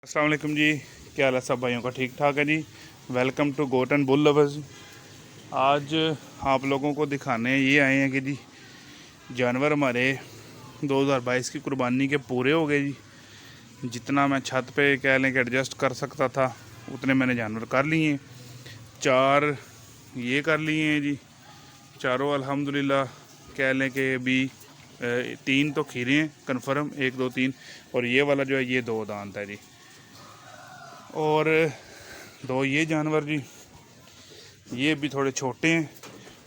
अस्सलाम वालेकुम जी। क्या हाल है सब भाइयों का? ठीक ठाक है जी। Welcome to goat and bull lovers. आज आप लोगों को दिखाने ये आए हैं कि जी जानवर हमारे 2022 की कुर्बानी के पूरे हो गए जी। जितना मैं छत पे कह लें कि एडजस्ट कर सकता था उतने मैंने जानवर कर लिए हैं। 4 ये कर लिए हैं जी, चारों अल्हम्दुलिल्लाह कह लें कि अभी 3 तो खीरे हैं कन्फर्म, 1 2 3, और ये वाला जो है ये 2 दांत है जी। और 2 ये जानवर जी, ये भी थोड़े छोटे हैं,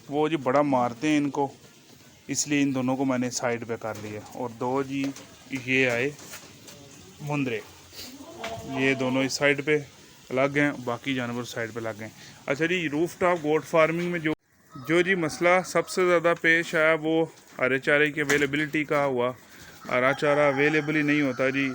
वो जी बड़ा मारते हैं इनको, इसलिए इन दोनों को मैंने साइड पे कर लिया। और 2 जी ये आए मुंदरे, ये दोनों इस साइड पे अलग हैं, बाकी जानवर साइड पे अलग हैं। अच्छा जी, रूफ टॉप गोट फार्मिंग में जो जो जी मसला सबसे ज़्यादा पेश आया वो हरे चारे की अवेलेबिलिटी का हुआ। हरा चारा अवेलेबल ही नहीं होता जी।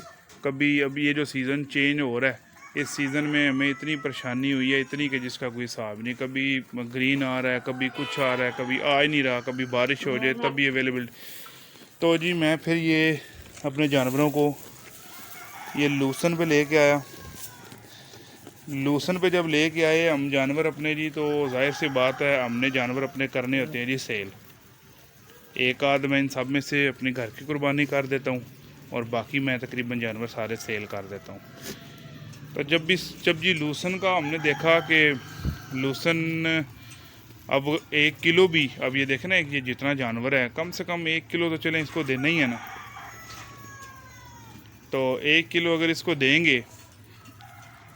कभी अब ये जो सीज़न चेंज हो रहा है, इस सीज़न में हमें इतनी परेशानी हुई है, इतनी कि जिसका कोई हिसाब नहीं। कभी ग्रीन आ रहा है, कभी कुछ आ रहा है, कभी आ ही नहीं रहा, कभी बारिश हो जाए तभी अवेलेबल। तो जी मैं फिर ये अपने जानवरों को ये लूसन पे लेके आया। लूसन पे जब लेके आए हम जानवर अपने जी, तो जाहिर सी बात है हमने जानवर अपने करने होते हैं जी सेल। एक आध मैं इन सब में से अपने घर की कुर्बानी कर देता हूँ और बाकी मैं तकरीबन जानवर सारे सेल कर देता हूँ। तो जब जी लूसन का हमने देखा कि लूसन अब 1 किलो भी, अब ये देखें ना, ये जितना जानवर है कम से कम 1 किलो तो चलें इसको देना ही है ना। तो 1 किलो अगर इसको देंगे,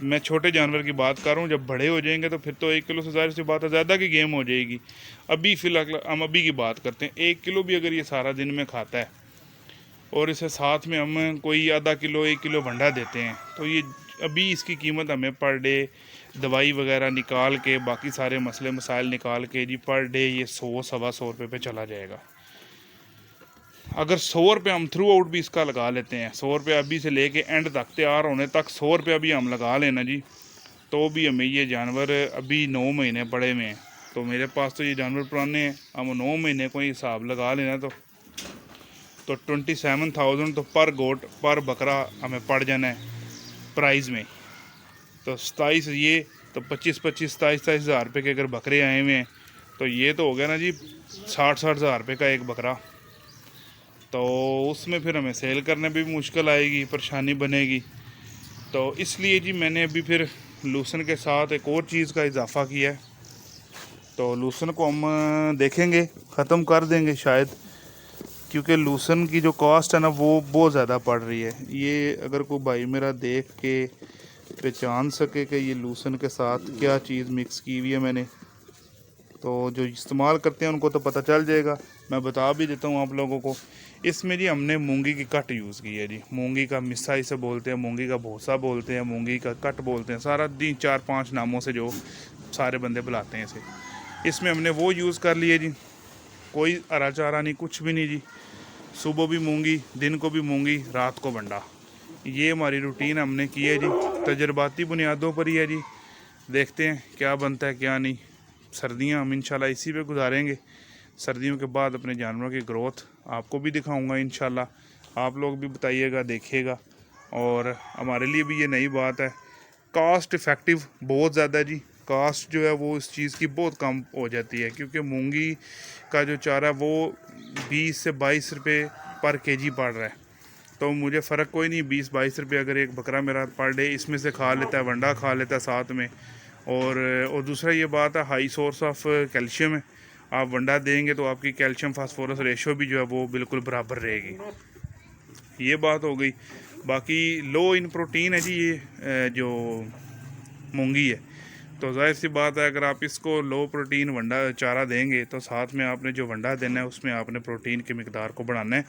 मैं छोटे जानवर की बात कर रहा हूँ, जब बड़े हो जाएंगे तो फिर तो 1 किलो से ज़ाहिर सी बात है ज़्यादा की गेम हो जाएगी। अभी फ़िलहाल हम अभी की बात करते हैं। 1 किलो भी अगर ये सारा दिन में खाता है और इसे साथ में हम कोई आधा किलो 1 किलो भंडा देते हैं, तो ये अभी इसकी कीमत हमें पर डे दवाई वगैरह निकाल के, बाकी सारे मसले मसाइल निकाल के जी, पर डे ये 100 सवा 100 रुपये पे चला जाएगा। अगर 100 रुपये हम थ्रू आउट भी इसका लगा लेते हैं, 100 रुपये अभी से लेके एंड तक तैयार होने तक 100 रुपये भी हम लगा लेना जी, तो भी हमें ये जानवर अभी 9 महीने पड़े हुए हैं। तो मेरे पास तो ये जानवर पुराने हैं, हम 9 महीने को हिसाब लगा लेना तो 27,000 तो पर गोट पर बकरा हमें पड़ जाना है प्राइस में। तो 27 ये तो 27 हज़ार रुपये के अगर बकरे आए हुए हैं, तो ये तो हो गया ना जी 60 हज़ार रुपये का एक बकरा। तो उसमें फिर हमें सेल करने भी मुश्किल आएगी, परेशानी बनेगी। तो इसलिए जी मैंने अभी फिर लूसन के साथ एक और चीज़ का इजाफ़ा किया है। तो लूसन को हम देखेंगे ख़त्म कर देंगे शायद, क्योंकि लूसन की जो कॉस्ट है ना वो बहुत ज़्यादा पड़ रही है। ये अगर कोई भाई मेरा देख के पहचान सके कि ये लूसन के साथ क्या चीज़ मिक्स की हुई है मैंने, तो जो इस्तेमाल करते हैं उनको तो पता चल जाएगा। मैं बता भी देता हूँ आप लोगों को। इसमें जी हमने मूंगी की कट यूज़ की है जी। मूंगी का मिस्सा इसे बोलते हैं, मूंगी का भूसा बोलते हैं, मूंगी का कट बोलते हैं, सारा 4-5 नामों से जो सारे बंदे बुलाते हैं इसे। इसमें हमने वो यूज़ कर लिए जी। कोई हरा चारा नहीं, कुछ भी नहीं जी। सुबह भी मूंगी, दिन को भी मूंगी, रात को बंडा। ये हमारी रूटीन हमने की है जी, तजर्बाती बुनियादों पर ही है जी। देखते हैं क्या बनता है क्या नहीं। सर्दियाँ हम इंशाल्लाह इसी पे गुजारेंगे। सर्दियों के बाद अपने जानवरों की ग्रोथ आपको भी दिखाऊंगा इंशाल्लाह। आप लोग भी बताइएगा, देखिएगा। और हमारे लिए भी ये नई बात है। कास्ट इफ़ेक्टिव बहुत ज़्यादा है जी। कास्ट जो है वो इस चीज़ की बहुत कम हो जाती है, क्योंकि मूंगी का जो चारा वो 20 से 22 रुपये पर केजी पड़ रहा है। तो मुझे फ़र्क कोई नहीं, 20-22 रुपये अगर एक बकरा मेरा पर डे इसमें से खा लेता है, वंडा खा लेता है साथ में। और दूसरा ये बात है, हाई सोर्स ऑफ कैल्शियम है। आप वंडा देंगे तो आपकी कैल्शियम फास्फोरस रेशो भी जो है वो बिल्कुल बराबर रहेगी। ये बात हो गई। बाकी लो इन प्रोटीन है जी ये जो मूंगी है। तो जाहिर सी बात है, अगर आप इसको लो प्रोटीन वंडा चारा देंगे तो साथ में आपने जो वंडा देना है उसमें आपने प्रोटीन की मिकदार को बढ़ाना है।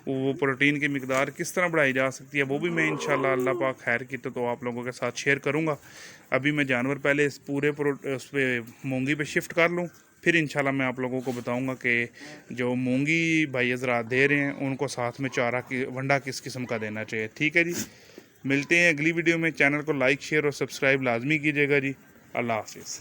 वो प्रोटीन की मिकदार किस तरह बढ़ाई जा सकती है वो भी मैं इंशाल्लाह अल्लाह पाक खैर की तो आप लोगों के साथ शेयर करूँगा। अभी मैं जानवर पहले इस पूरे उस पर मूँगी पे शिफ्ट कर लूँ, फिर इंशाल्लाह मैं आप लोगों को बताऊंगा कि जो मूंगी भाई हज़रात दे रहे हैं उनको साथ में चारा की वंडा किस किस्म का देना चाहिए। ठीक है जी, मिलते हैं अगली वीडियो में। चैनल को लाइक शेयर और सब्सक्राइब लाजमी कीजिएगा जी। अल्लाह हाफिज़।